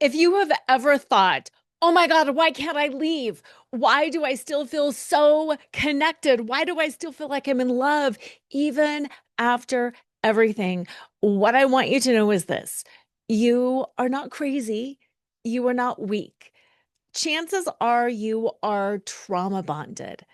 If you have ever thought, oh my God, why can't I leave? Why do I still feel so connected? Why do I still feel like I'm in love, even after everything? What I want you to know is this: you are not crazy, you are not weak. Chances are you are trauma bonded.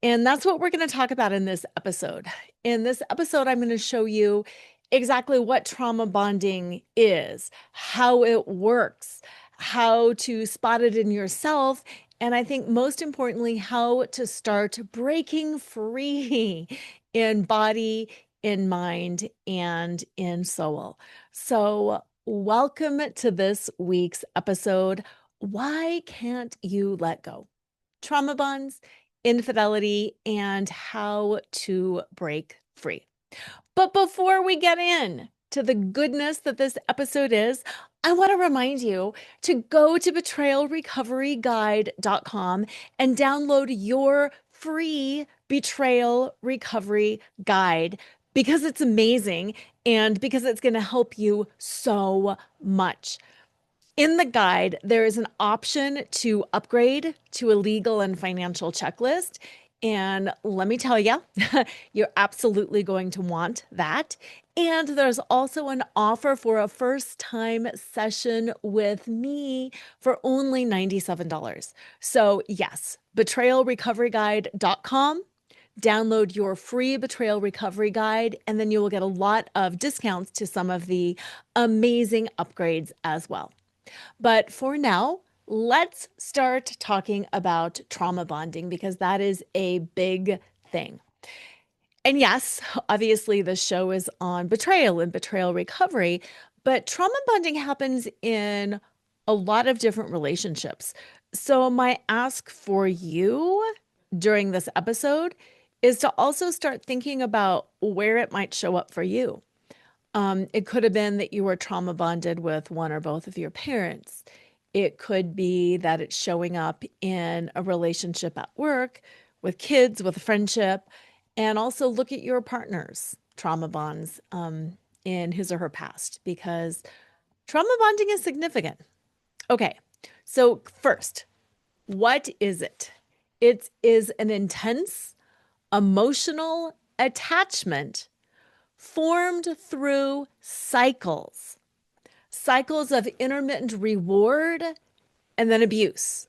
And that's what we're going to talk about in this episode. In this episode, I'm going to show you exactly what trauma bonding is, how it works, how to spot it in yourself, and I think most importantly, how to start breaking free in body, in mind, and in soul. So, welcome to this week's episode. Why can't you let go? Trauma bonds, infidelity, and how to break free. But before we get in to the goodness that this episode is, I want to remind you to go to betrayalrecoveryguide.com and download your free betrayal recovery guide because it's amazing and because it's going to help you so much. In the guide, there is an option to upgrade to a legal and financial checklist. And let me tell you, you're absolutely going to want that. And there's also an offer for a first time session with me for only $97. So, yes, betrayalrecoveryguide.com. Download your free betrayal recovery guide, and then you will get a lot of discounts to some of the amazing upgrades as well. But for now, let's start talking about trauma bonding because that is a big thing. And yes, obviously, the show is on betrayal and betrayal recovery, but trauma bonding happens in a lot of different relationships. So, my ask for you during this episode is to also start thinking about where it might show up for you. It could have been that you were trauma bonded with one or both of your parents. It could be that it's showing up in a relationship at work, with kids, with a friendship, and also look at your partner's trauma bonds in his or her past because trauma bonding is significant. Okay, so first, what is it? It is an intense emotional attachment formed through cycles of intermittent reward and then abuse,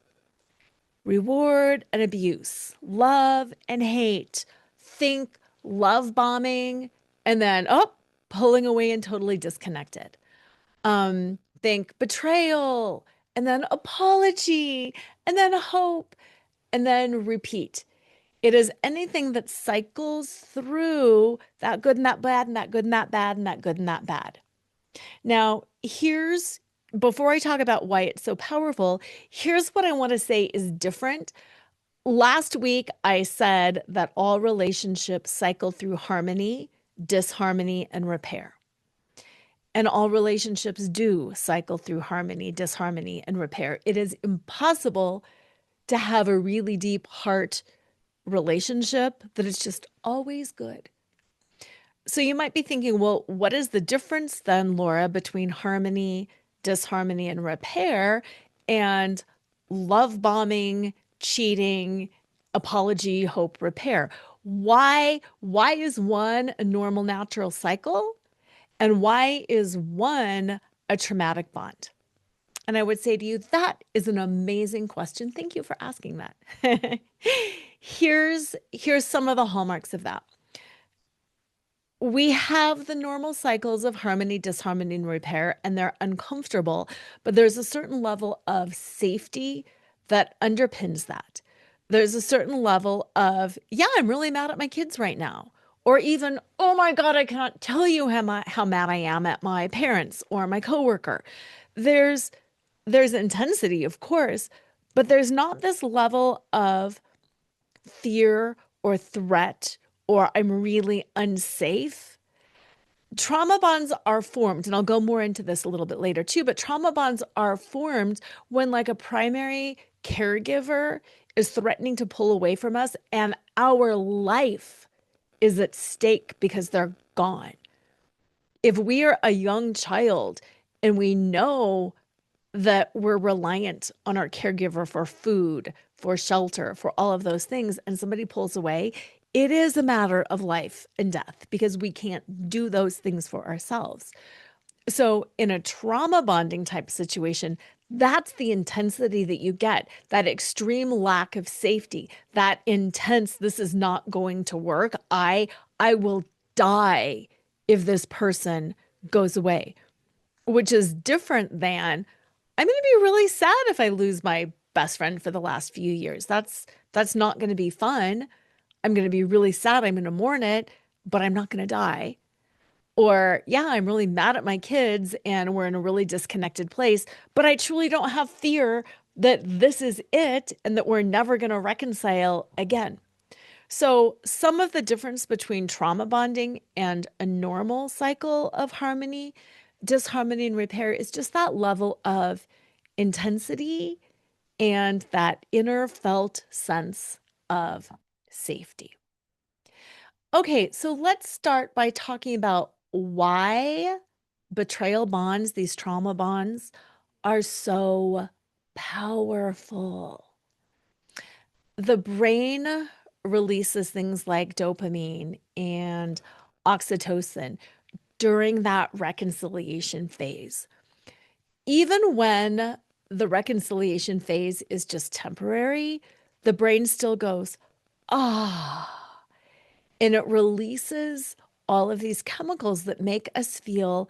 reward and abuse, love and hate. Think love bombing and then, oh, pulling away and totally disconnected. Think betrayal and then apology and then hope and then repeat. It is anything that cycles through that good and that bad and that good and that bad and that good and that bad. Now, before I talk about why it's so powerful, here's what I want to say is different. Last week, I said that all relationships cycle through harmony, disharmony, and repair. And all relationships do cycle through harmony, disharmony, and repair. It is impossible to have a really deep heart relationship that is just always good. So you might be thinking, well, what is the difference then, Laura, between harmony, disharmony, and repair and love bombing, cheating, apology, hope, repair? Why is one a normal natural cycle and why is one a traumatic bond? And I would say to you, that is an amazing question. Thank you for asking that. Here's some of the hallmarks of that. We have the normal cycles of harmony, disharmony, and repair, and they're uncomfortable, but there's a certain level of safety that underpins that. There's a certain level of, yeah, I'm really mad at my kids right now. Or even, oh my God, I cannot tell you how mad I am at my parents or my coworker. There's intensity, of course, but there's not this level of fear or threat or I'm really unsafe. Trauma bonds are formed, and I'll go more into this a little bit later too, but trauma bonds are formed when like a primary caregiver is threatening to pull away from us and our life is at stake because they're gone. If we are a young child and we know that we're reliant on our caregiver for food, for shelter, for all of those things, and somebody pulls away, it is a matter of life and death because we can't do those things for ourselves. So, in a trauma bonding type situation, that's the intensity that you get, that extreme lack of safety, that intense, this is not going to work. I will die if this person goes away, which is different than I'm going to be really sad if I lose my best friend for the last few years. That's not going to be fun. I'm going to be really sad. I'm going to mourn it, but I'm not going to die. Or, yeah, I'm really mad at my kids and we're in a really disconnected place, but I truly don't have fear that this is it and that we're never going to reconcile again. So, some of the difference between trauma bonding and a normal cycle of harmony, disharmony, and repair is just that level of intensity and that inner felt sense of safety. Okay, so let's start by talking about why betrayal bonds, these trauma bonds, are so powerful. The brain releases things like dopamine and oxytocin during that reconciliation phase. Even when the reconciliation phase is just temporary, the brain still goes, ah, and it releases all of these chemicals that make us feel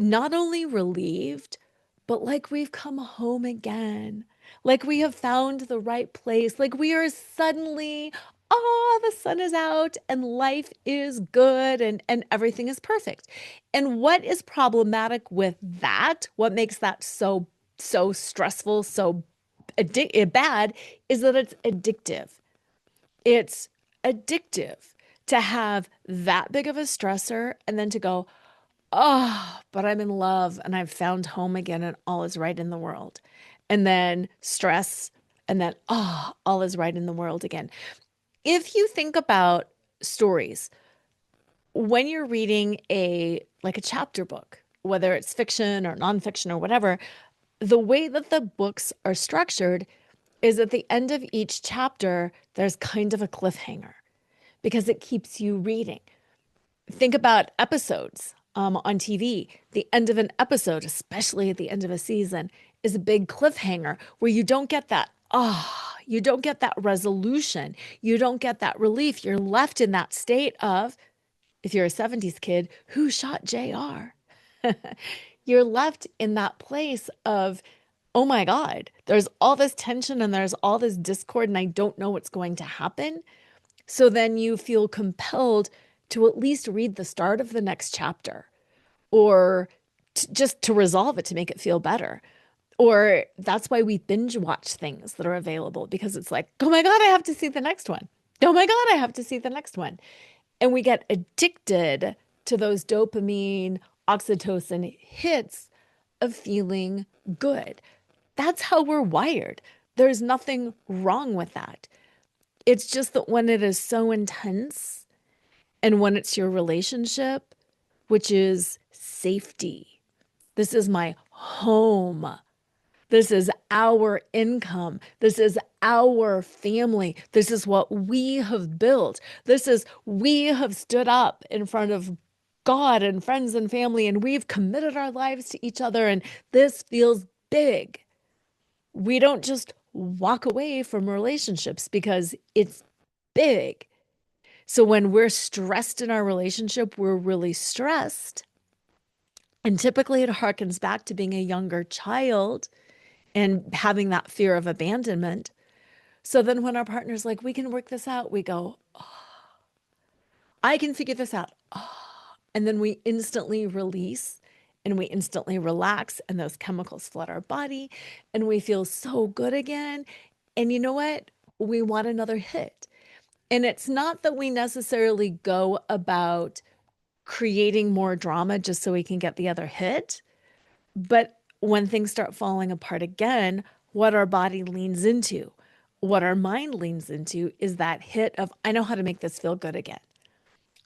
not only relieved, but like we've come home again, like we have found the right place, like we are suddenly, oh, the sun is out and life is good and everything is perfect. And what is problematic with that, what makes that so stressful, so bad, is that it's addictive. It's addictive to have that big of a stressor and then to go, oh, but I'm in love and I've found home again and all is right in the world. And then stress and then, oh, all is right in the world again. If you think about stories, when you're reading like a chapter book, whether it's fiction or nonfiction or whatever, the way that the books are structured is at the end of each chapter, there's kind of a cliffhanger because it keeps you reading. Think about episodes on TV. The end of an episode, especially at the end of a season, is a big cliffhanger where you don't get that, you don't get that resolution. You don't get that relief. You're left in that state of, if you're a 70s kid, who shot JR? You're left in that place of, oh my God, there's all this tension and there's all this discord, and I don't know what's going to happen. So then you feel compelled to at least read the start of the next chapter or just to resolve it to make it feel better. Or that's why we binge watch things that are available because it's like, oh my God, I have to see the next one. Oh my God, I have to see the next one. And we get addicted to those dopamine, oxytocin hits of feeling good. That's how we're wired. There's nothing wrong with that. It's just that when it is so intense and when it's your relationship, which is safety, this is my home. This is our income. This is our family. This is what we have built. This is, we have stood up in front of God and friends and family, and we've committed our lives to each other. And this feels big. We don't just walk away from relationships because it's big. So when we're stressed in our relationship, we're really stressed. And typically it harkens back to being a younger child and having that fear of abandonment. So then when our partner's like, we can work this out, we go, oh, I can figure this out. Oh. And then we instantly release and we instantly relax, and those chemicals flood our body and we feel so good again. And you know what? We want another hit. And it's not that we necessarily go about creating more drama just so we can get the other hit. But when things start falling apart again, what our body leans into, what our mind leans into is that hit of, I know how to make this feel good again.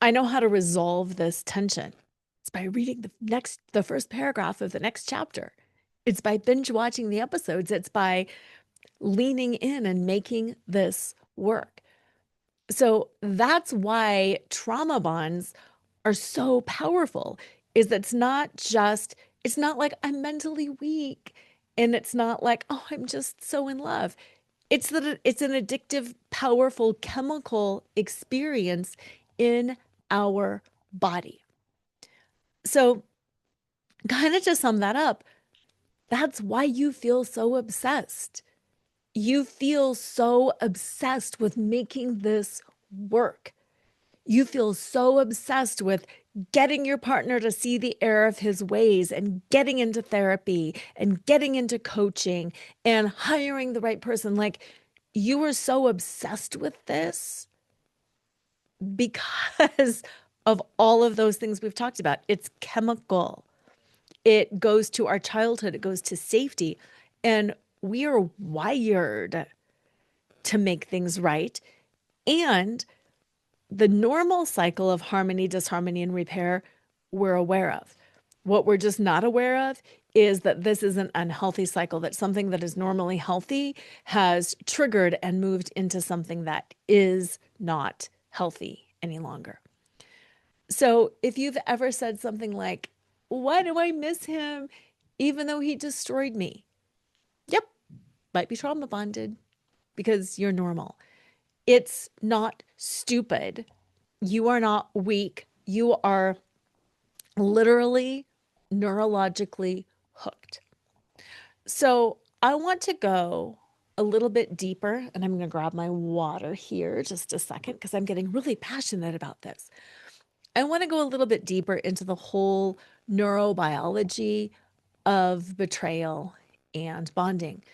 I know how to resolve this tension. It's by reading the first paragraph of the next chapter. It's by binge watching the episodes. It's by leaning in and making this work. So that's why trauma bonds are so powerful, is it's not like I'm mentally weak, and it's not like, oh, I'm just so in love. It's that it's an addictive, powerful chemical experience in our body. So, kind of to sum that up, that's why you feel so obsessed. You feel so obsessed with making this work. You feel so obsessed with getting your partner to see the error of his ways and getting into therapy and getting into coaching and hiring the right person. Like, you are so obsessed with this because of all of those things we've talked about. It's chemical. It goes to our childhood, it goes to safety. And we are wired to make things right. And the normal cycle of harmony, disharmony, and repair, we're aware of. What we're just not aware of is that this is an unhealthy cycle, that something that is normally healthy has triggered and moved into something that is not healthy any longer. So if you've ever said something like, why do I miss him even though he destroyed me? Yep, might be trauma bonded because you're normal. It's not stupid. You are not weak. You are literally neurologically hooked. So I want to go a little bit deeper, and I'm going to grab my water here just a second because I'm getting really passionate about this. I want to go a little bit deeper into the whole neurobiology of betrayal and bonding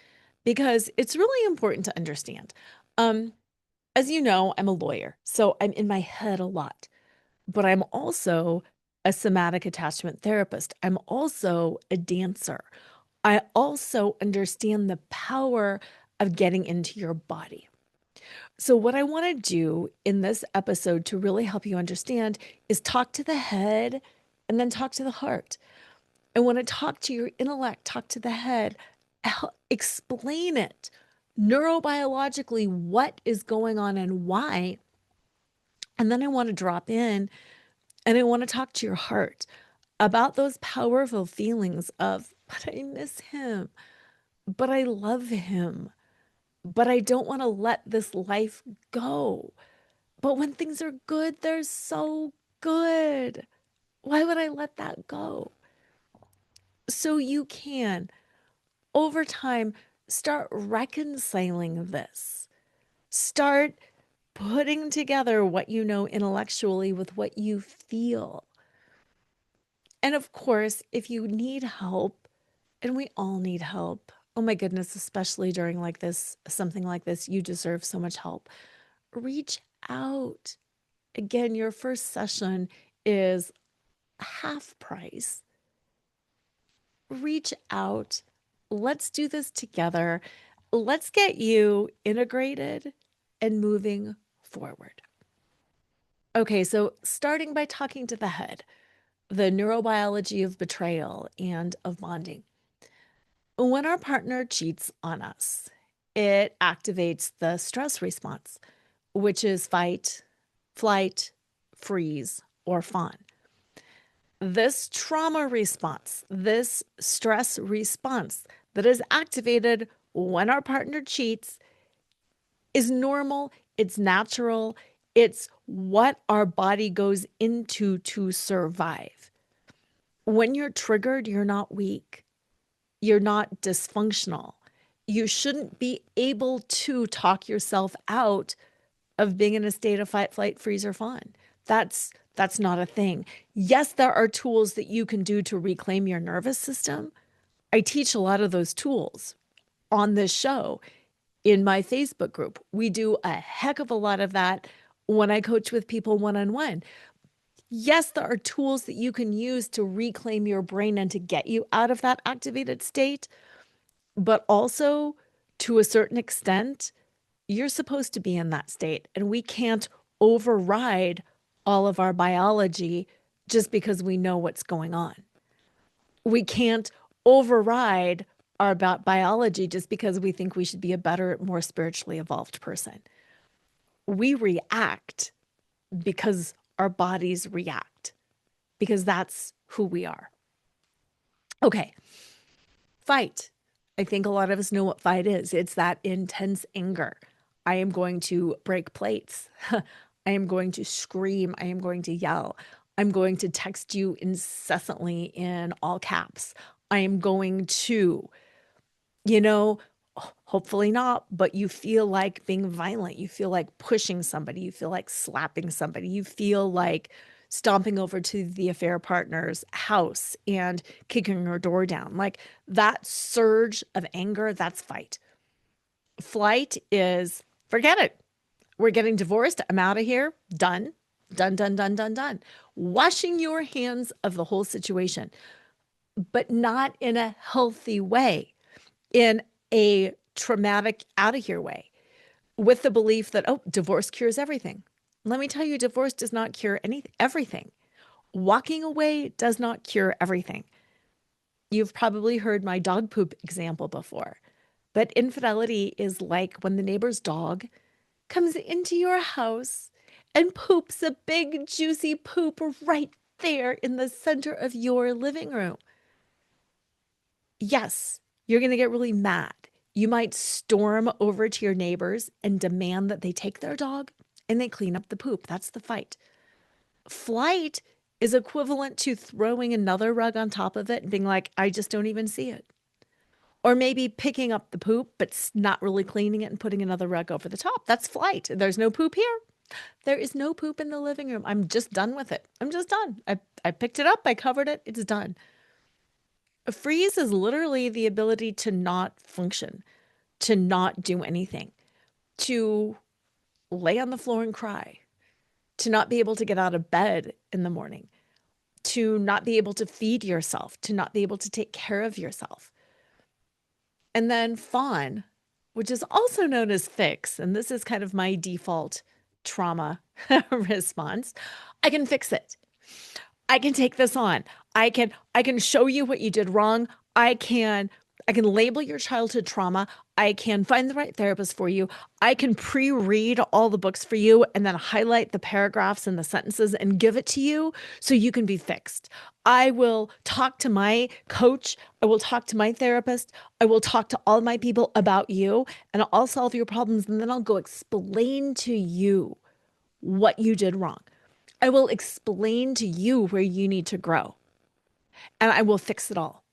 because it's really important to understand. Um, as you know, I'm a lawyer, so I'm in my head a lot, but I'm also a somatic attachment therapist. I'm also a dancer. I also understand the power of getting into your body. So, what I want to do in this episode to really help you understand is talk to the head and then talk to the heart. I want to talk to your intellect, talk to the head, explain it neurobiologically what is going on and why. And then I want to drop in and I want to talk to your heart about those powerful feelings of, but I miss him, but I love him, but I don't want to let this life go. But when things are good, they're so good. Why would I let that go? So you can, over time, start reconciling this. Start putting together what you know intellectually with what you feel. And of course, if you need help, and we all need help, oh my goodness, especially during like this, something like this, you deserve so much help. Reach out. Again, your first session is half price. Reach out. Let's do this together. Let's get you integrated and moving forward. Okay, so starting by talking to the head, the neurobiology of betrayal and of bonding. When our partner cheats on us, it activates the stress response, which is fight, flight, freeze, or fawn. This trauma response, this stress response that is activated when our partner cheats is normal, it's natural, it's what our body goes into to survive. When you're triggered, you're not weak, you're not dysfunctional. You shouldn't be able to talk yourself out of being in a state of fight, flight, freeze, or fawn. That's not a thing. Yes, there are tools that you can do to reclaim your nervous system. I teach a lot of those tools on this show in my Facebook group. We do a heck of a lot of that when I coach with people one-on-one. Yes, there are tools that you can use to reclaim your brain and to get you out of that activated state, but also to a certain extent, you're supposed to be in that state, and we can't override all of our biology just because we know what's going on. We can't override our biology just because we think we should be a better, more spiritually evolved person. We react because our bodies react, because that's who we are. Okay, fight. I think a lot of us know what fight is. It's that intense anger. I am going to break plates. I am going to scream. I am going to yell. I'm going to text you incessantly in all caps. I am going to, you know, hopefully not, but you feel like being violent. You feel like pushing somebody. You feel like slapping somebody. You feel like stomping over to the affair partner's house and kicking her door down. Like that surge of anger, that's fight. Flight is forget it. We're getting divorced. I'm out of here. Done. Done, done, done, done, done. Washing your hands of the whole situation, but not in a healthy way, in a traumatic, out of here way, with the belief that, oh, divorce cures everything. Let me tell you, divorce does not cure everything. Walking away does not cure everything. You've probably heard my dog poop example before, but infidelity is like when the neighbor's dog comes into your house and poops a big, juicy poop right there in the center of your living room. Yes, you're going to get really mad. You might storm over to your neighbors and demand that they take their dog and they clean up the poop. That's the fight. Flight is equivalent to throwing another rug on top of it and being like, I just don't even see it. Or maybe picking up the poop, but not really cleaning it and putting another rug over the top. That's flight. There's no poop here. There is no poop in the living room. I'm just done with it. I'm just done. I picked it up. I covered it. It's done. A freeze is literally the ability to not function, to not do anything, to lay on the floor and cry, to not be able to get out of bed in the morning, to not be able to feed yourself, to not be able to take care of yourself. And then fawn, which is also known as fix, and this is kind of my default trauma response. I can fix it. I can take this on. I can show you what you did wrong. I can label your childhood trauma. I can find the right therapist for you. I can pre-read all the books for you and then highlight the paragraphs and the sentences and give it to you so you can be fixed. I will talk to my coach. I will talk to my therapist. I will talk to all my people about you and I'll solve your problems and then I'll go explain to you what you did wrong. I will explain to you where you need to grow and I will fix it all.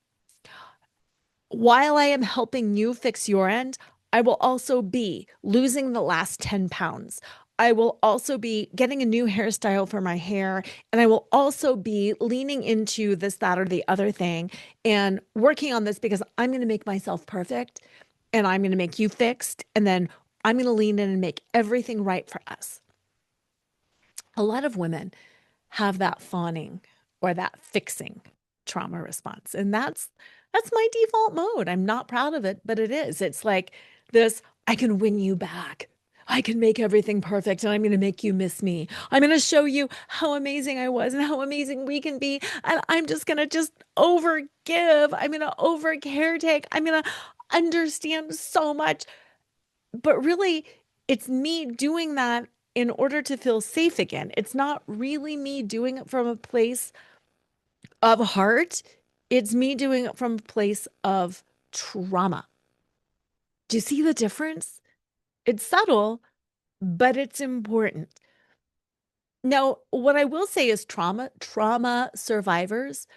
While I am helping you fix your end, I will also be losing the last 10 pounds. I will also be getting a new hairstyle for my hair. And I will also be leaning into this, that, or the other thing and working on this because I'm going to make myself perfect and I'm going to make you fixed. And then I'm going to lean in and make everything right for us. A lot of women have that fawning or that fixing trauma response. And that's my default mode. I'm not proud of it, but it is. It's like this, I can win you back. I can make everything perfect and I'm going to make you miss me. I'm going to show you how amazing I was and how amazing we can be. And I'm just going to just overgive. I'm going to over caretake. I'm going to understand so much. But really, it's me doing that in order to feel safe again. It's not really me doing it from a place of heart. It's me doing it from a place of trauma. Do you see the difference? It's subtle, but it's important. Now, what I will say is trauma survivors,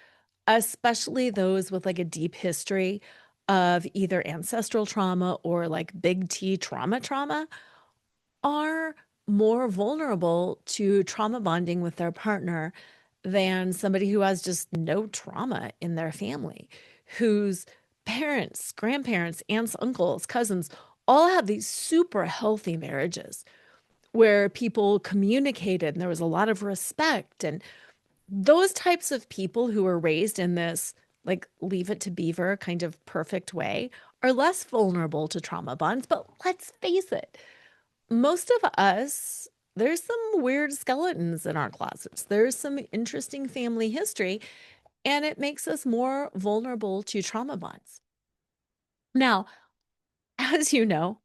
especially those with like a deep history of either ancestral trauma or like big T trauma, are more vulnerable to trauma bonding with their partner than somebody who has just no trauma in their family, whose parents, grandparents, aunts, uncles, cousins all have these super healthy marriages where people communicated and there was a lot of respect. And those types of people who are raised in this, like, leave it to beaver kind of perfect way are less vulnerable to trauma bonds. But let's face it, most of us, there's some weird skeletons in our closets. There's some interesting family history. and it makes us more vulnerable to trauma bonds. Now, as you know,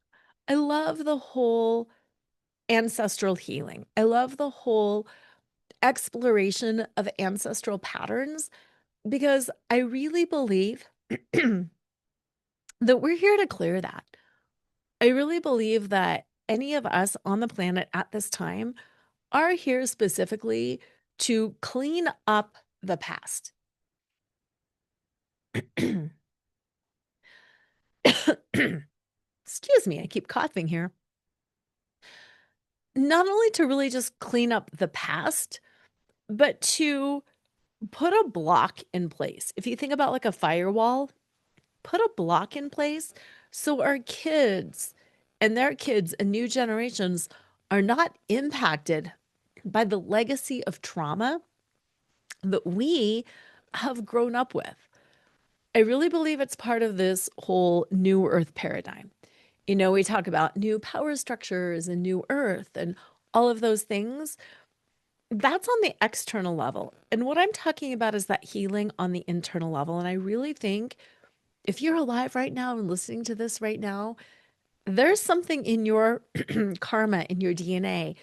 I love the whole ancestral healing. I love the whole exploration of ancestral patterns because I really believe that we're here to clear that. I really believe that any of us on the planet at this time are here specifically to clean up the past. Excuse me, I keep coughing here. Not only to really just clean up the past, but to put a block in place. If you think about like a firewall, put a block in place so our kids and their kids and new generations are not impacted by the legacy of trauma that we have grown up with. I really believe it's part of this whole new earth paradigm. You know, we talk about new power structures and new earth and all of those things. That's on the external level. And what I'm talking about is that healing on the internal level. And I really think if you're alive right now and listening to this right now, there's something in your karma, in your DNA,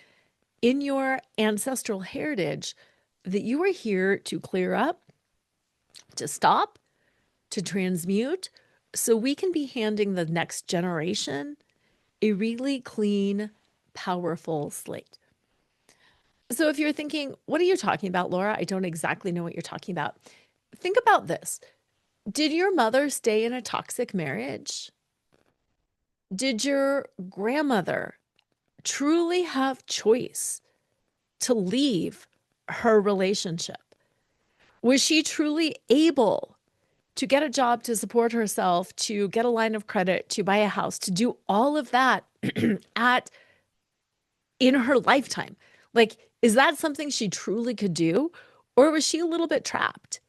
in your ancestral heritage that you are here to clear up, to stop, to transmute, so we can be handing the next generation a really clean, powerful slate. So if you're thinking, what are you talking about, Laura? I don't exactly know what you're talking about. Think about this. Did your mother stay in a toxic marriage? Did your grandmother truly have choice to leave her relationship? Was she truly able to get a job, to support herself, to get a line of credit, to buy a house, to do all of that at in her lifetime? Like, is that something she truly could do? Or was she a little bit trapped?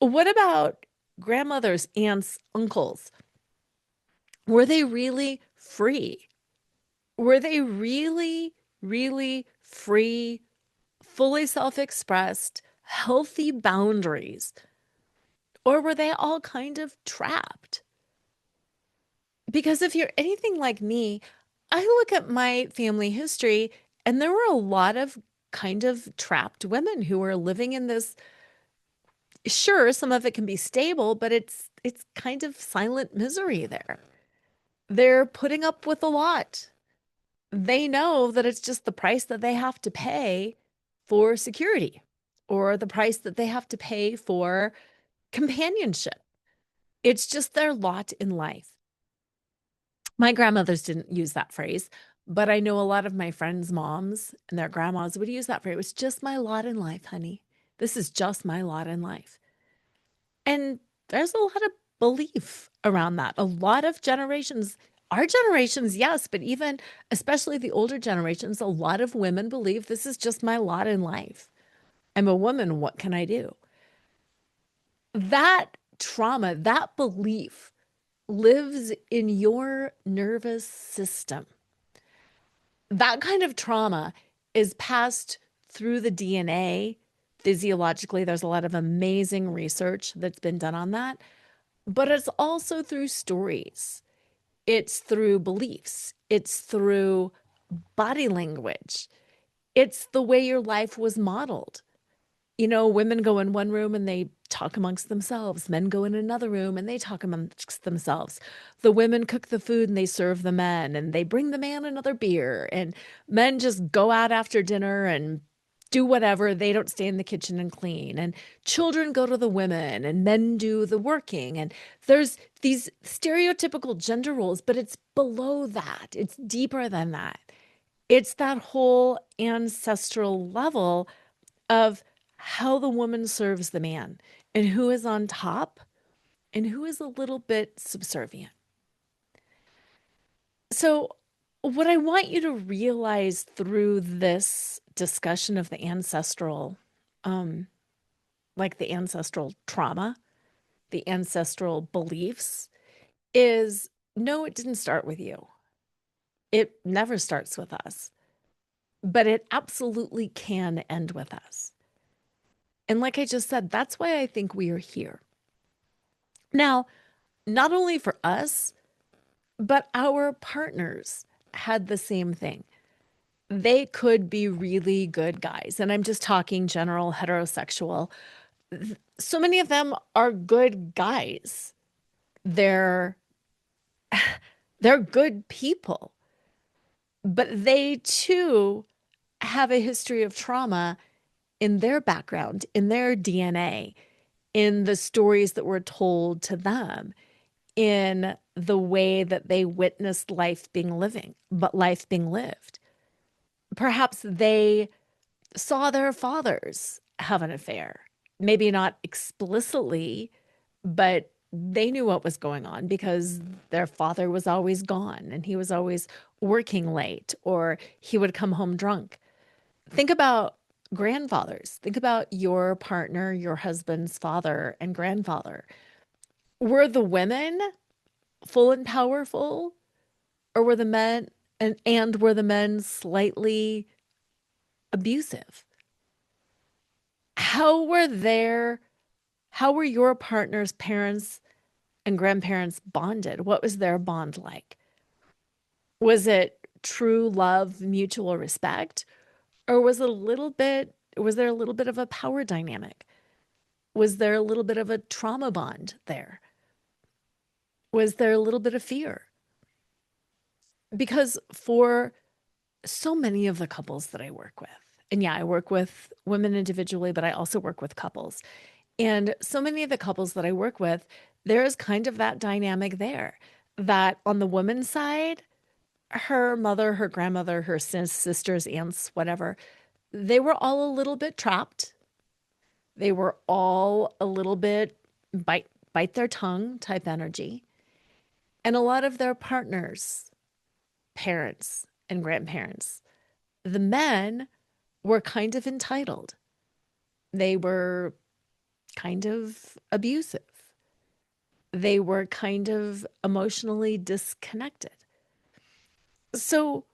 What about grandmothers, aunts, uncles? Were they really free? Were they really, really free, fully self-expressed, healthy boundaries? Or were they all kind of trapped? Because if you're anything like me, I look at my family history and there were a lot of kind of trapped women who were living in this. Sure, some of it can be stable, but it's kind of silent misery there. They're putting up with a lot. They know that it's just the price that they have to pay for security or the price that they have to pay for companionship. It's just their lot in life. My grandmothers didn't use that phrase, but I know a lot of my friends' moms and their grandmas would use that phrase. It was just my lot in life, honey. This is just my lot in life. And there's a lot of belief around that. A lot of generations, our generations, yes, but even especially the older generations, a lot of women believe this is just my lot in life. I'm a woman. What can I do? That trauma, that belief lives in your nervous system. That kind of trauma is passed through the DNA physiologically. There's a lot of amazing research that's been done on that, but it's also through stories. It's through beliefs. It's through body language. It's the way your life was modeled. You know, women go in one room and they talk amongst themselves. Men go in another room and they talk amongst themselves. The women cook the food and they serve the men and they bring the man another beer. And men just go out after dinner and do whatever. They don't stay in the kitchen and clean. And children go to the women and men do the working. And there's these stereotypical gender roles, but it's below that. It's deeper than that. It's that whole ancestral level of how the woman serves the man and who is on top and who is a little bit subservient. So, what I want you to realize through this discussion of the ancestral, um, like the ancestral trauma, the ancestral beliefs, is no, it didn't start with you. It never starts with us, but it absolutely can end with us. And like I just said, that's why I think we are here. Now, not only for us, but our partners had the same thing. They could be really good guys. And I'm just talking general heterosexual. So many of them are good guys. They're they're good people, but they too have a history of trauma in their background, in their DNA, in the stories that were told to them, in the way that they witnessed life being lived. Perhaps they saw their fathers have an affair. Maybe not explicitly, but they knew what was going on because their father was always gone and he was always working late or he would come home drunk. Think about grandfathers. Think about your partner, your husband's father and grandfather. Were the women full and powerful, or were the men and were the men slightly abusive? How were their how were your partner's parents and grandparents bonded? What was their bond like? Was it true love, mutual respect, or was there a little bit of a power dynamic? Was there a little bit of a trauma bond there? Was there a little bit of fear? Because for so many of the couples that I work with, and yeah, I work with women individually, but I also work with couples. And so many of the couples that I work with, there is kind of that dynamic there that on the woman's side, her mother, her grandmother, her sisters, aunts, whatever, they were all a little bit trapped. They were all a little bit bite their tongue type energy. And a lot of their partners, parents and grandparents, the men were kind of entitled. They were kind of abusive. They were kind of emotionally disconnected. So,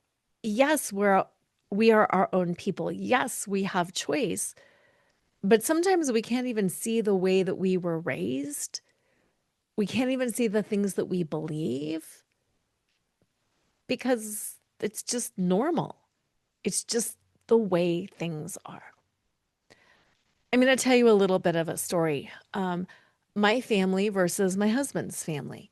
yes, we are our own people. Yes, we have choice, but sometimes we can't even see the way that we were raised. We can't even see the things that we believe because it's just normal. It's just the way things are. I'm going to tell you a little bit of a story. My family versus my husband's family.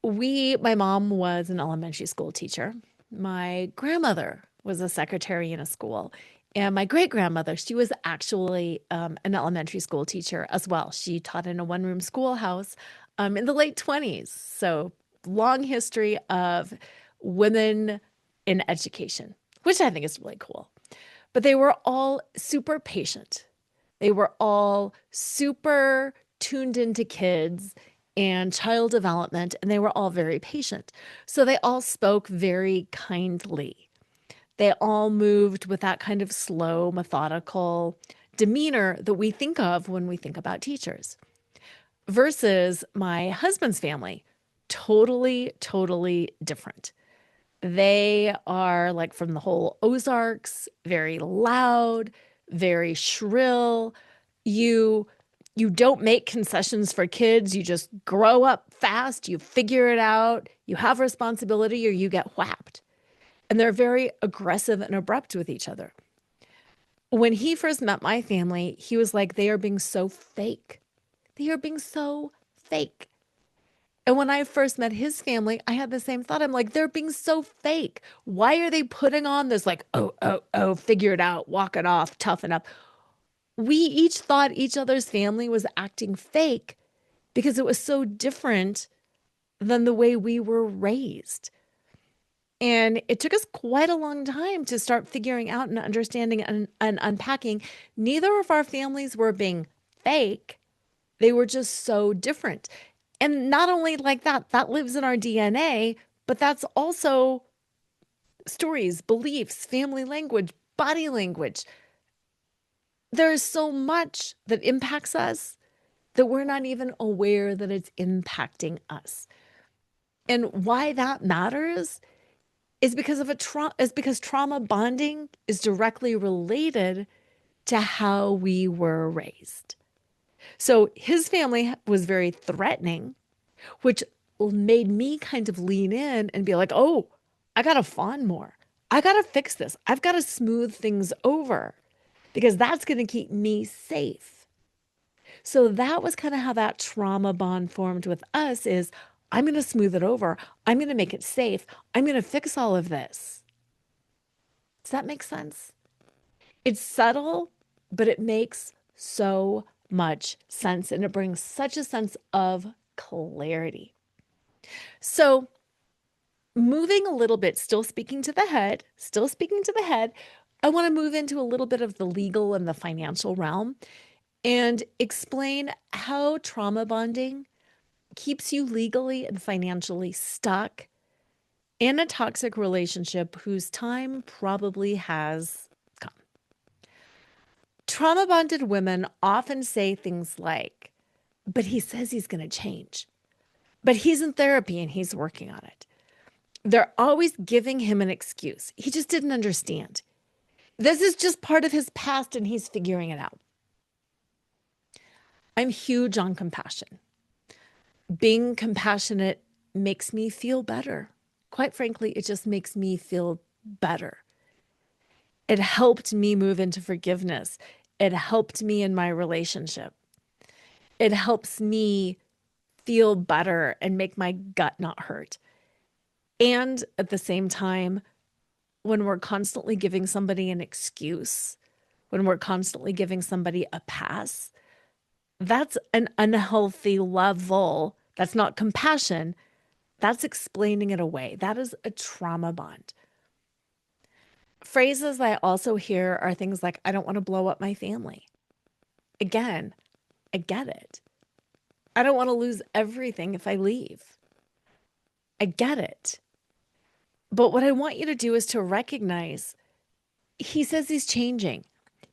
My mom was an elementary school teacher. My grandmother was a secretary in a school. And my great grandmother, she was actually an elementary school teacher as well. She taught in a one-room schoolhouse in the late 20s. So long history of women in education, which I think is really cool. But they were all super patient. They were all super tuned into kids and child development, and they were all very patient. So they all spoke very kindly. They all moved with that kind of slow, methodical demeanor that we think of when we think about teachers. Versus my husband's family, totally, totally different. They are like from the whole Ozarks, very loud, very shrill. You you don't make concessions for kids. You just grow up fast, you figure it out, you have responsibility or you get whacked. And they're very aggressive and abrupt with each other. When he first met my family, he was like, they are being so fake. They are being so fake. And when I first met his family, I had the same thought. I'm like, they're being so fake. Why are they putting on this like, oh, figure it out, walk it off, toughen up? We each thought each other's family was acting fake because it was so different than the way we were raised. And it took us quite a long time to start figuring out and understanding and unpacking. Neither of our families were being fake. They were just so different. And not only like that, that lives in our DNA, but that's also stories, beliefs, family language, body language. There's so much that impacts us that we're not even aware that it's impacting us. And why that matters is because of is because trauma bonding is directly related to how we were raised. So his family was very threatening, which made me kind of lean in and be like, oh, I got to fawn more. I got to fix this. I've got to smooth things over because that's going to keep me safe. So that was kind of how that trauma bond formed with us is I'm going to smooth it over. I'm going to make it safe. I'm going to fix all of this. Does that make sense? It's subtle, but it makes so much sense and it brings such a sense of clarity. So, moving a little bit, still speaking to the head, I want to move into a little bit of the legal and the financial realm and explain how trauma bonding keeps you legally and financially stuck in a toxic relationship whose time probably has come. Trauma bonded women often say things like, but he says he's going to change, but he's in therapy and he's working on it. They're always giving him an excuse. He just didn't understand. This is just part of his past and he's figuring it out. I'm huge on compassion. Being compassionate makes me feel better. Quite frankly, it just makes me feel better. It helped me move into forgiveness. It helped me in my relationship. It helps me feel better and make my gut not hurt. And at the same time, when we're constantly giving somebody an excuse, when we're constantly giving somebody a pass, that's an unhealthy level. That's not compassion. That's explaining it away. That is a trauma bond. Phrases I also hear are things like, I don't want to blow up my family. Again, I get it. I don't want to lose everything if I leave. I get it. But what I want you to do is to recognize he says he's changing.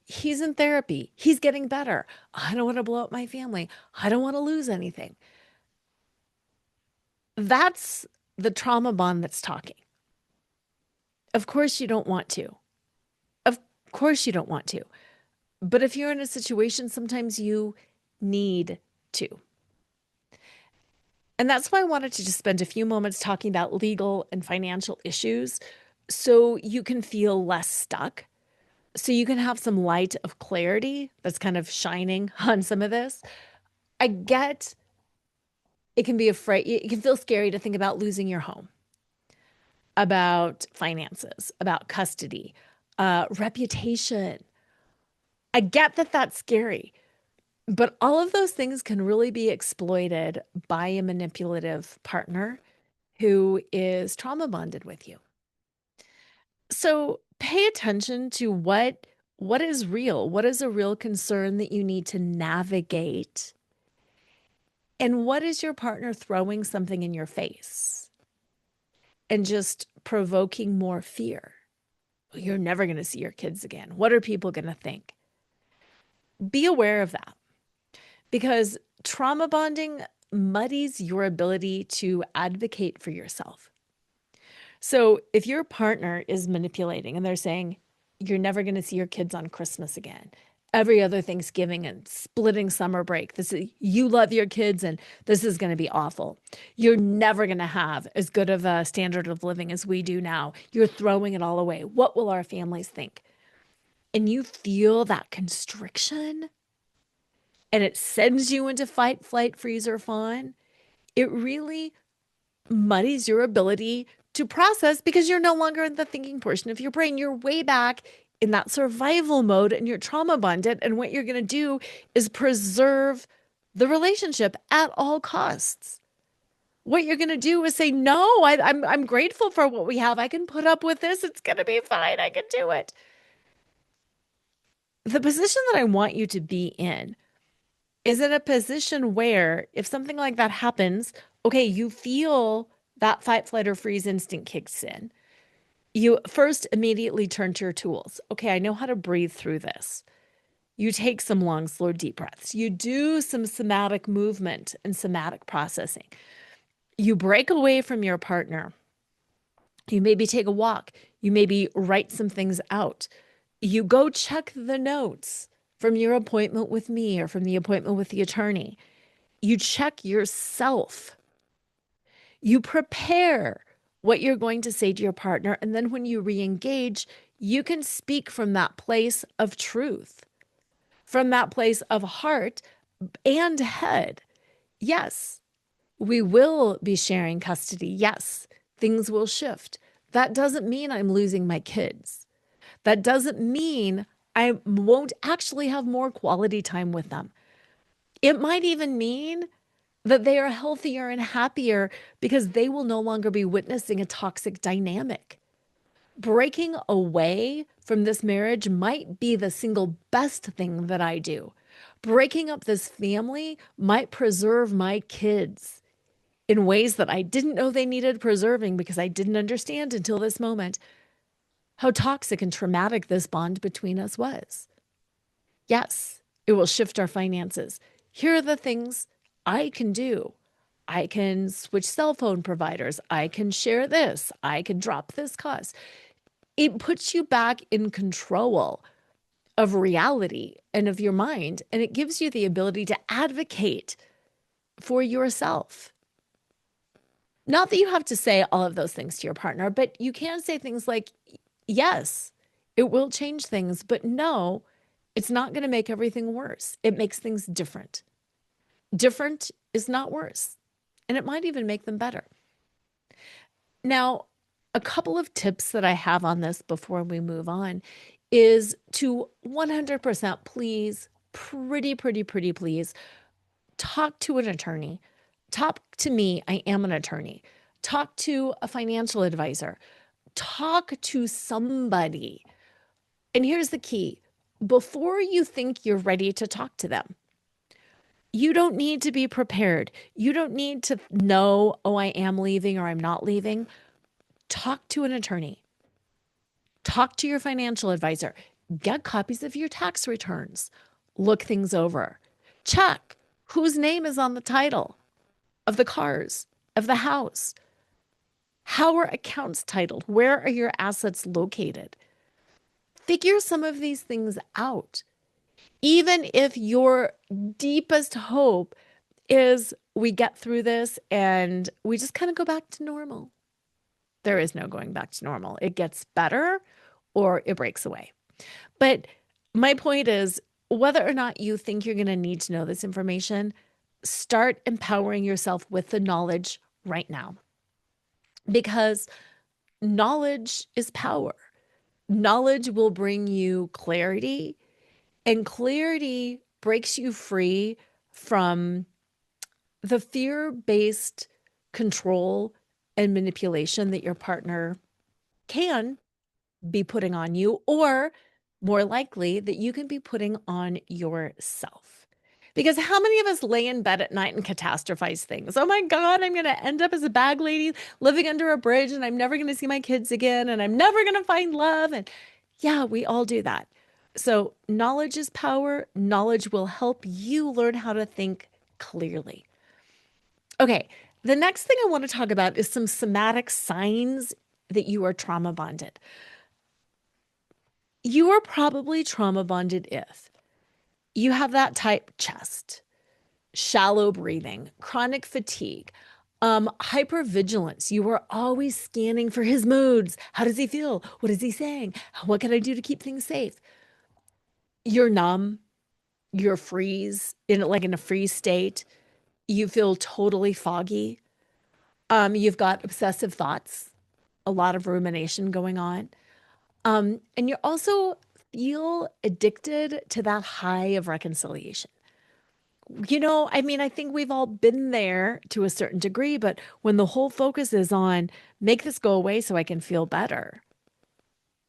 He's in therapy. He's getting better. I don't want to blow up my family. I don't want to lose anything. That's the trauma bond that's talking. Of course, you don't want to. Of course, you don't want to. But if you're in a situation, sometimes you need to. And that's why I wanted to just spend a few moments talking about legal and financial issues so you can feel less stuck, so you can have some light of clarity that's kind of shining on some of this. I get it can be afraid, it can feel scary to think about losing your home, about finances, about custody, reputation. I get that that's scary, but all of those things can really be exploited by a manipulative partner who is trauma bonded with you. So pay attention to what is real, what is a real concern that you need to navigate, and what is your partner throwing something in your face and just provoking more fear. You're never going to see your kids again. What are people going to think? Be aware of that because trauma bonding muddies your ability to advocate for yourself. So if your partner is manipulating and they're saying, you're never going to see your kids on Christmas again, every other Thanksgiving and splitting summer break, this is, you love your kids and this is going to be awful. You're never going to have as good of a standard of living as we do now. You're throwing it all away. What will our families think? And you feel that constriction and it sends you into fight, flight, freeze, or fawn. It really muddies your ability to process because you're no longer in the thinking portion of your brain. You're way back in that survival mode and you're trauma bonded. And what you're going to do is preserve the relationship at all costs. What you're going to do is say, no, I'm grateful for what we have. I can put up with this. It's going to be fine. I can do it. The position that I want you to be in is in a position where if something like that happens, okay, you feel that fight, flight, or freeze instinct kicks in. You first immediately turn to your tools. Okay, I know how to breathe through this. You take some long, slow, deep breaths. You do some somatic movement and somatic processing. You break away from your partner. You maybe take a walk. You maybe write some things out. You go check the notes from your appointment with me or from the appointment with the attorney. You check yourself. You prepare what you're going to say to your partner. And then when you re-engage, you can speak from that place of truth, from that place of heart and head. Yes, we will be sharing custody. Yes, things will shift. That doesn't mean I'm losing my kids. That doesn't mean I won't actually have more quality time with them. It might even mean that they are healthier and happier because they will no longer be witnessing a toxic dynamic. Breaking away from this marriage might be the single best thing that I do. Breaking up this family might preserve my kids in ways that I didn't know they needed preserving because I didn't understand until this moment how toxic and traumatic this bond between us was. Yes, it will shift our finances. Here are the things I can do. I can switch cell phone providers. I can share this. I can drop this cost. It puts you back in control of reality and of your mind, and it gives you the ability to advocate for yourself. Not that you have to say all of those things to your partner, but you can say things like, yes, it will change things, but no, it's not going to make everything worse. It makes things different. Different is not worse, and it might even make them better. Now, a couple of tips that I have on this before we move on is to 100% please, pretty please, talk to an attorney. Talk to me. I am an attorney. Talk to a financial advisor. Talk to somebody. And here's the key. Before you think you're ready to talk to them, you don't need to be prepared. You don't need to know, oh, I am leaving or I'm not leaving. Talk to an attorney. Talk to your financial advisor. Get copies of your tax returns. Look things over. Check whose name is on the title of the cars, of the house. How are accounts titled? Where are your assets located? Figure some of these things out. Even if your deepest hope is we get through this and we just kind of go back to normal. There is no going back to normal. It gets better or it breaks away. But my point is, whether or not you think you're going to need to know this information, start empowering yourself with the knowledge right now. Because knowledge is power. Knowledge will bring you clarity, and clarity breaks you free from the fear-based control and manipulation that your partner can be putting on you, or more likely that you can be putting on yourself. Because how many of us lay in bed at night and catastrophize things? Oh my God, I'm going to end up as a bag lady living under a bridge and I'm never going to see my kids again and I'm never going to find love. And yeah, we all do that. So knowledge is power. Knowledge will help you learn how to think clearly. Okay, the next thing I want to talk about is some somatic signs that you are trauma bonded. You are probably trauma bonded if you have that tight chest, shallow breathing, chronic fatigue, hypervigilance. You are always scanning for his moods. How does he feel? What is he saying? What can I do to keep things safe? You're numb. You're in a freeze state. You feel totally foggy. You've got obsessive thoughts, a lot of rumination going on. And you also feel addicted to that high of reconciliation. I think we've all been there to a certain degree, but when the whole focus is on make this go away so I can feel better,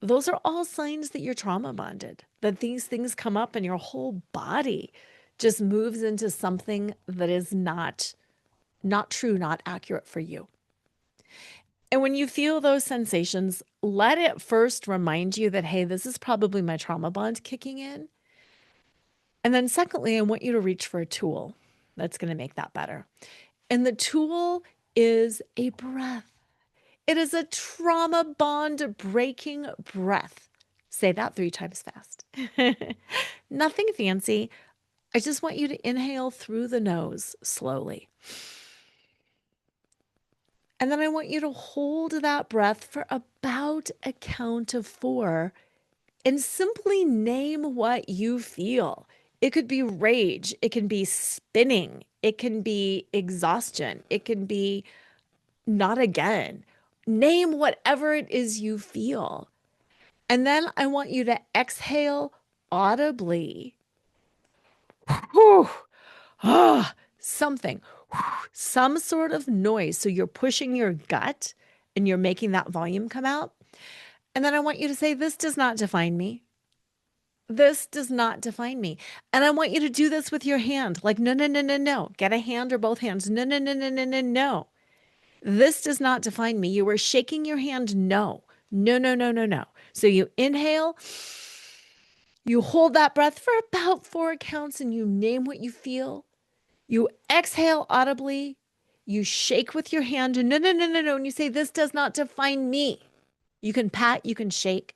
those are all signs that you're trauma bonded, that these things come up and your whole body just moves into something that is not true, not accurate for you. And when you feel those sensations, let it first remind you that, hey, this is probably my trauma bond kicking in. And then secondly, I want you to reach for a tool that's going to make that better. And the tool is a breath. It is a trauma bond breaking breath. Say that 3 times fast. Nothing fancy. I just want you to inhale through the nose slowly. And then I want you to hold that breath for about a count of 4 and simply name what you feel. It could be rage, it can be spinning, it can be exhaustion, it can be not again. Name whatever it is you feel. And then I want you to exhale audibly. Whew. Something, some sort of noise. So you're pushing your gut and you're making that volume come out. And then I want you to say, this does not define me. This does not define me. And I want you to do this with your hand. Like, no, no, no, no, no. Get a hand or both hands. No, no, no, no, no, no, no. This does not define me. You were shaking your hand. No, no, no, no, no, no. So you inhale, you hold that breath for about 4 counts and you name what you feel. You exhale audibly. You shake with your hand. No, no, no, no, no. And you say, this does not define me. You can pat, you can shake.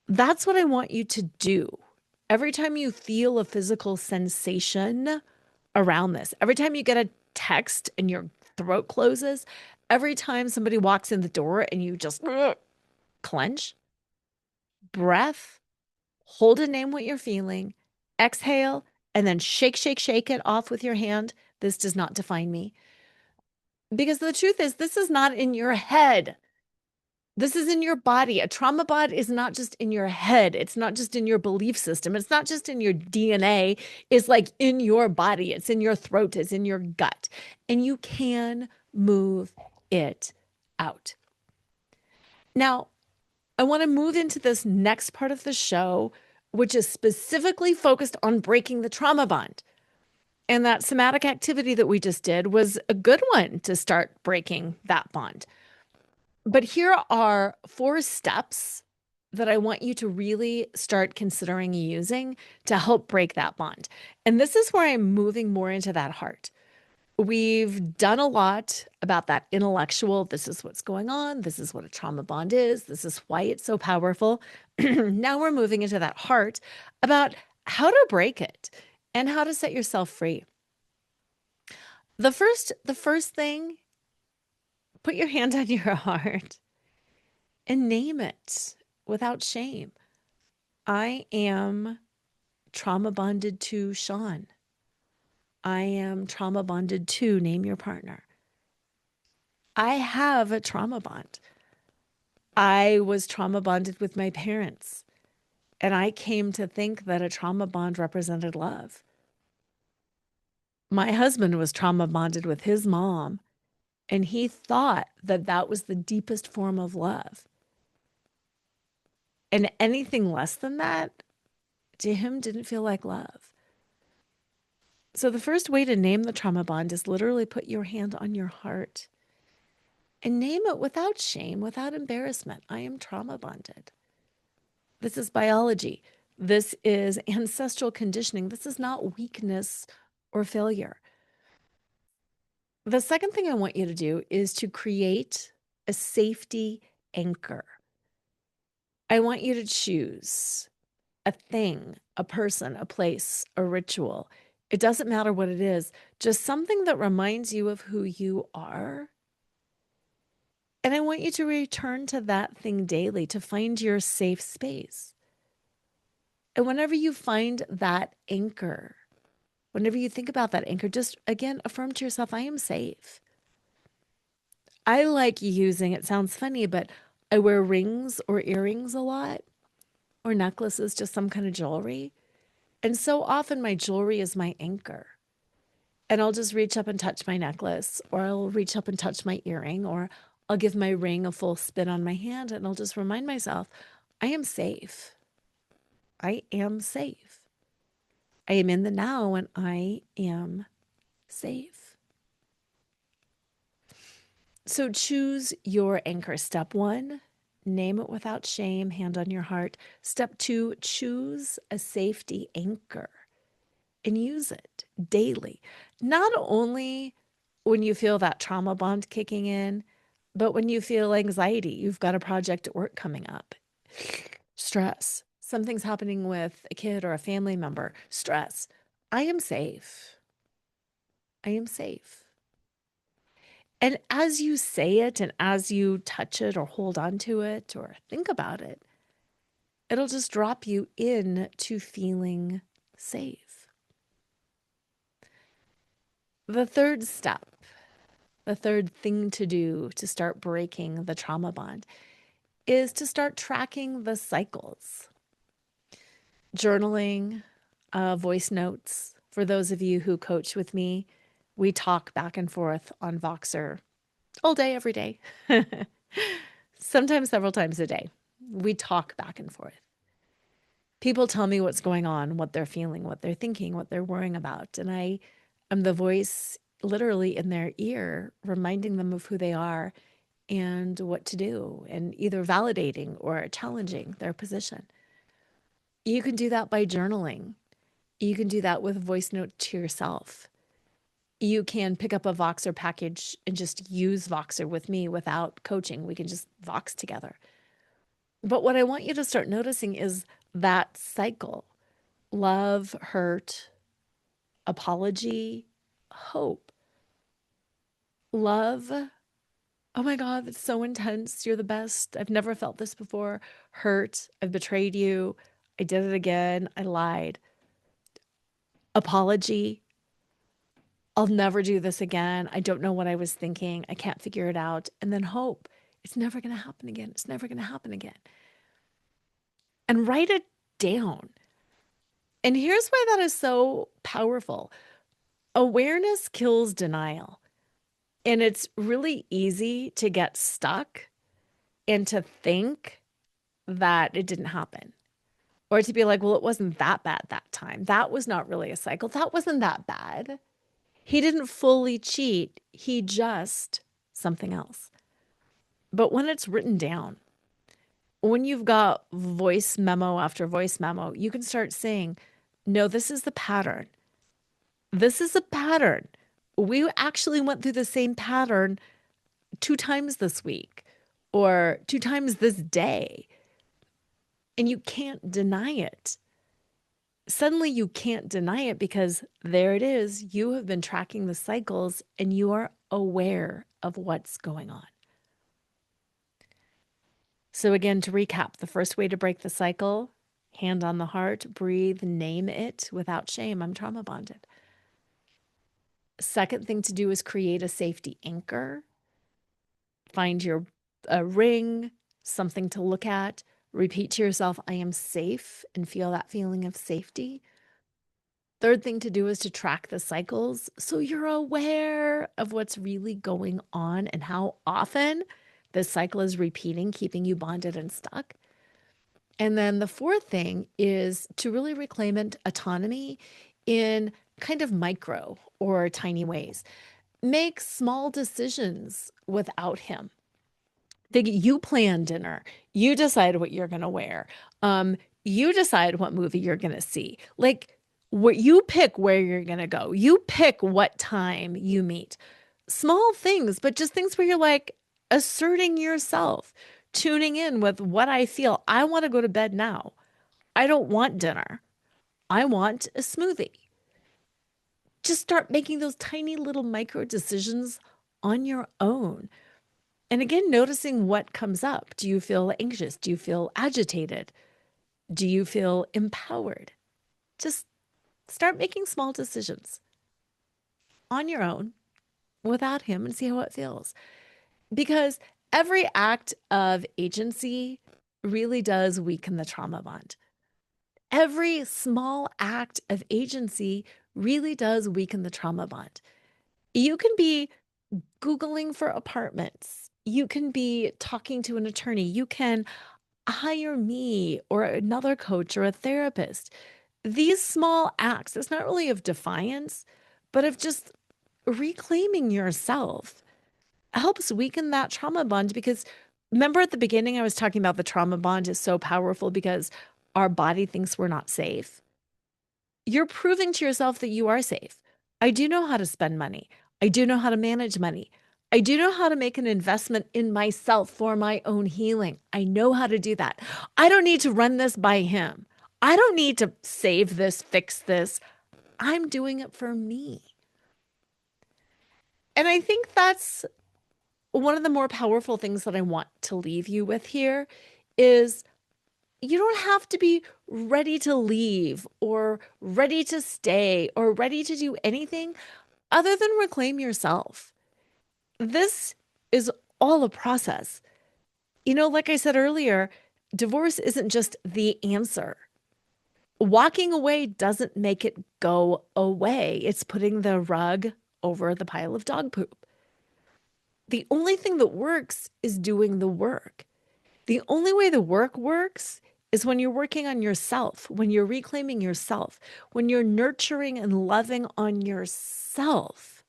That's what I want you to do. Every time you feel a physical sensation around this, every time you get a text and your throat closes, every time somebody walks in the door and you just clench, breath, hold and name what you're feeling, exhale, and then shake, shake, shake it off with your hand. This does not define me. Because the truth is, this is not in your head. This is in your body. A trauma bond is not just in your head. It's not just in your belief system. It's not just in your DNA. It's like in your body. It's in your throat. It's in your gut. And you can move it out. Now, I want to move into this next part of the show, which is specifically focused on breaking the trauma bond. And that somatic activity that we just did was a good one to start breaking that bond. But here are 4 steps that I want you to really start considering using to help break that bond. And this is where I'm moving more into that heart. We've done a lot about that intellectual. This is what's going on. This is what a trauma bond is. This is why it's so powerful. Now we're moving into that heart about how to break it and how to set yourself free. The first thing, put your hand on your heart and name it without shame. I am trauma bonded to Sean. I am trauma bonded to, name your partner. I have a trauma bond. I was trauma bonded with my parents, and I came to think that a trauma bond represented love. My husband was trauma bonded with his mom, and he thought that that was the deepest form of love. And anything less than that, to him, didn't feel like love. So the first way to name the trauma bond is literally put your hand on your heart and name it without shame, without embarrassment. I am trauma bonded. This is biology. This is ancestral conditioning. This is not weakness or failure. The second thing I want you to do is to create a safety anchor. I want you to choose a thing, a person, a place, a ritual. It doesn't matter what it is, just something that reminds you of who you are. And I want you to return to that thing daily to find your safe space. And whenever you find that anchor, whenever you think about that anchor, just again, affirm to yourself, I am safe. I like using, it sounds funny, but I wear rings or earrings a lot, or necklaces, just some kind of jewelry. And so often my jewelry is my anchor. And I'll just reach up and touch my necklace, or I'll reach up and touch my earring, or I'll give my ring a full spin on my hand, and I'll just remind myself, I am safe. I am safe. I am in the now and I am safe. So choose your anchor. Step 1, name it without shame, hand on your heart. Step 2, choose a safety anchor and use it daily. Not only when you feel that trauma bond kicking in, But when you feel anxiety, you've got a project at work coming up, stress, something's happening with a kid or a family member, stress. I am safe. I am safe. And as you say it and as you touch it or hold on to it or think about it, it'll just drop you in to feeling safe. The third step, the third thing to do to start breaking the trauma bond is to start tracking the cycles. Journaling, voice notes. For those of you who coach with me, we talk back and forth on Voxer all day, every day, sometimes several times a day. We talk back and forth. People tell me what's going on, what they're feeling, what they're thinking, what they're worrying about. And I am the voice literally in their ear, reminding them of who they are and what to do, and either validating or challenging their position. You can do that by journaling. You can do that with a voice note to yourself. You can pick up a Voxer package and just use Voxer with me without coaching. We can just Vox together. But what I want you to start noticing is that cycle: love, hurt, apology, hope. Love, oh my God, that's so intense. You're the best. I've never felt this before. Hurt, I've betrayed you. I did it again. I lied. Apology, I'll never do this again. I don't know what I was thinking. I can't figure it out. And then hope, it's never going to happen again. It's never going to happen again. And write it down. And here's why that is so powerful. Awareness kills denial. And it's really easy to get stuck and to think that it didn't happen. Or to be like, well, it wasn't that bad that time. That was not really a cycle. That wasn't that bad. He didn't fully cheat. He just something else. But when it's written down, when you've got voice memo after voice memo, you can start saying, no, this is the pattern. This is a pattern. We actually went through the same pattern 2 times this week or 2 times this day. And you can't deny it. Suddenly you can't deny it because there it is. You have been tracking the cycles and you are aware of what's going on. So again, to recap, the first way to break the cycle: hand on the heart, breathe, name it without shame. I'm trauma bonded. Second thing to do is create a safety anchor. Find your ring, something to look at. Repeat to yourself, I am safe, and feel that feeling of safety. Third thing to do is to track the cycles so you're aware of what's really going on and how often this cycle is repeating, keeping you bonded and stuck. And then the fourth thing is to really reclaim autonomy in kind of micro or tiny ways. Make small decisions without him. You plan dinner. You decide what you're going to wear. You decide what movie you're going to see. Like, what you pick where you're going to go. You pick what time you meet. Small things, but just things where you're like asserting yourself, tuning in with what I feel. I want to go to bed now. I don't want dinner. I want a smoothie. Just start making those tiny little micro decisions on your own. And again, noticing what comes up. Do you feel anxious? Do you feel agitated? Do you feel empowered? Just start making small decisions on your own without him and see how it feels. Because every act of agency really does weaken the trauma bond. Every small act of agency really does weaken the trauma bond. You can be Googling for apartments. You can be talking to an attorney. You can hire me or another coach or a therapist. These small acts, it's not really of defiance, but of just reclaiming yourself, helps weaken that trauma bond. Because remember at the beginning, I was talking about the trauma bond is so powerful because our body thinks we're not safe. You're proving to yourself that you are safe. I do know how to spend money. I do know how to manage money. I do know how to make an investment in myself for my own healing. I know how to do that. I don't need to run this by him. I don't need to save this, fix this. I'm doing it for me. And I think that's one of the more powerful things that I want to leave you with here is you don't have to be ready to leave or ready to stay or ready to do anything other than reclaim yourself. This is all a process. Like I said earlier, divorce isn't just the answer. Walking away doesn't make it go away. It's putting the rug over the pile of dog poop. The only thing that works is doing the work. The only way the work works is when you're working on yourself, when you're reclaiming yourself, when you're nurturing and loving on yourself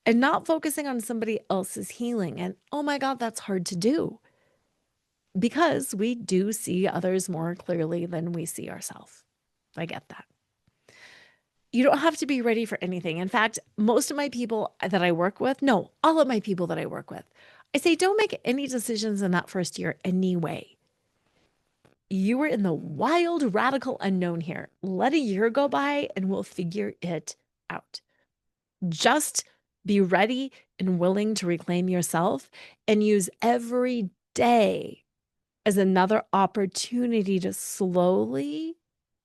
and not focusing on somebody else's healing. And oh my God, that's hard to do because we do see others more clearly than we see ourselves. I get that. You don't have to be ready for anything. In fact, most of my people that I work with, no, all of my people that I work with, I say, don't make any decisions in that first year anyway. You are in the wild, radical unknown here. Let a year go by and we'll figure it out. Just be ready and willing to reclaim yourself and use every day as another opportunity to slowly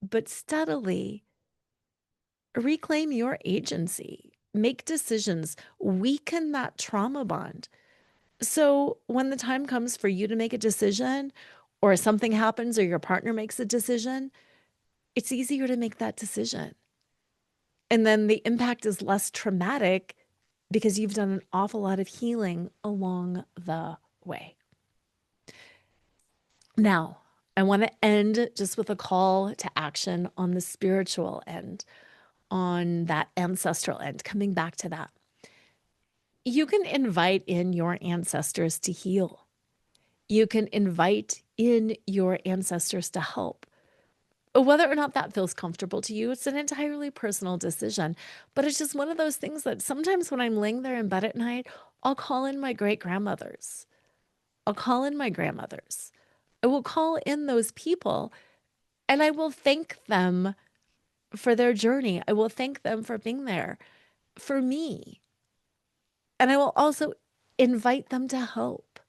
but steadily reclaim your agency, make decisions, weaken that trauma bond. So when the time comes for you to make a decision, or something happens, or your partner makes a decision, it's easier to make that decision. And then the impact is less traumatic because you've done an awful lot of healing along the way. Now, I want to end just with a call to action on the spiritual end, on that ancestral end, coming back to that. You can invite in your ancestors to heal. You can invite in your ancestors to help. Whether or not that feels comfortable to you, it's an entirely personal decision. But it's just one of those things that sometimes when I'm laying there in bed at night, I'll call in my great grandmothers. I'll call in my grandmothers. I will call in those people and I will thank them for their journey. I will thank them for being there for me. And I will also invite them to help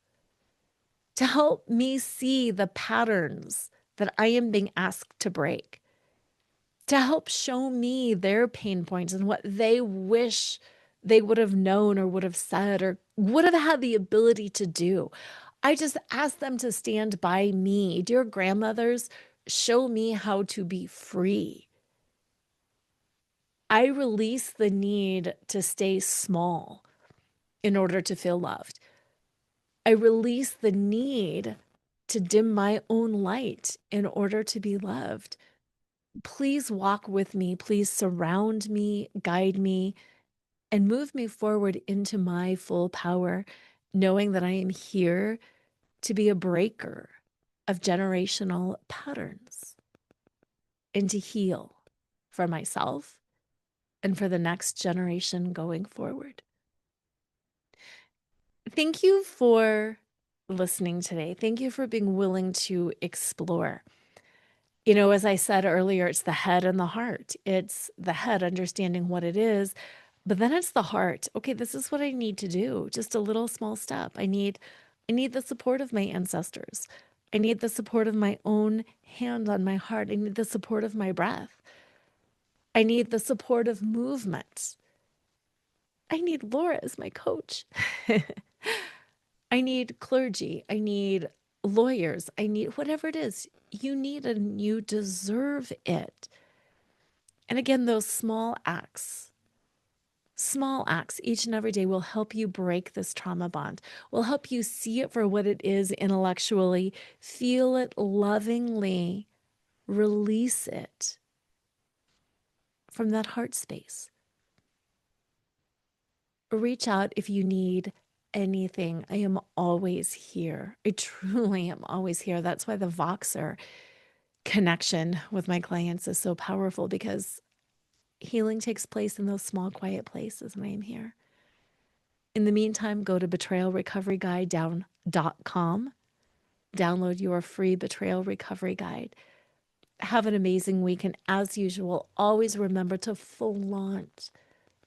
me see the patterns that I am being asked to break, to help show me their pain points and what they wish they would have known or would have said or would have had the ability to do. I just ask them to stand by me. Dear grandmothers, show me how to be free. I release the need to stay small in order to feel loved. I release the need to dim my own light in order to be loved. Please walk with me. Please surround me, guide me, and move me forward into my full power, knowing that I am here to be a breaker of generational patterns and to heal for myself and for the next generation going forward. Thank you for listening today. Thank you for being willing to explore. As I said earlier, it's the head and the heart. It's the head understanding what it is, but then it's the heart. Okay, this is what I need to do. Just a little small step. I need the support of my ancestors. I need the support of my own hand on my heart. I need the support of my breath. I need the support of movement. I need Lora as my coach. I need clergy. I need lawyers. I need whatever it is you need and you deserve it. And again, those small acts each and every day will help you break this trauma bond, will help you see it for what it is intellectually, feel it lovingly, release it from that heart space. Reach out if you need anything. I am always here. I truly am always here. That's why the Voxer connection with my clients is so powerful, because healing takes place in those small, quiet places, and I am here. In the meantime, go to betrayalrecoveryguide.com, download your free betrayal recovery guide. Have an amazing week. And as usual, always remember to flaunt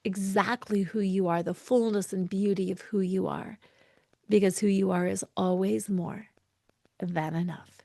exactly who you are, the fullness and beauty of who you are, because who you are is always more than enough.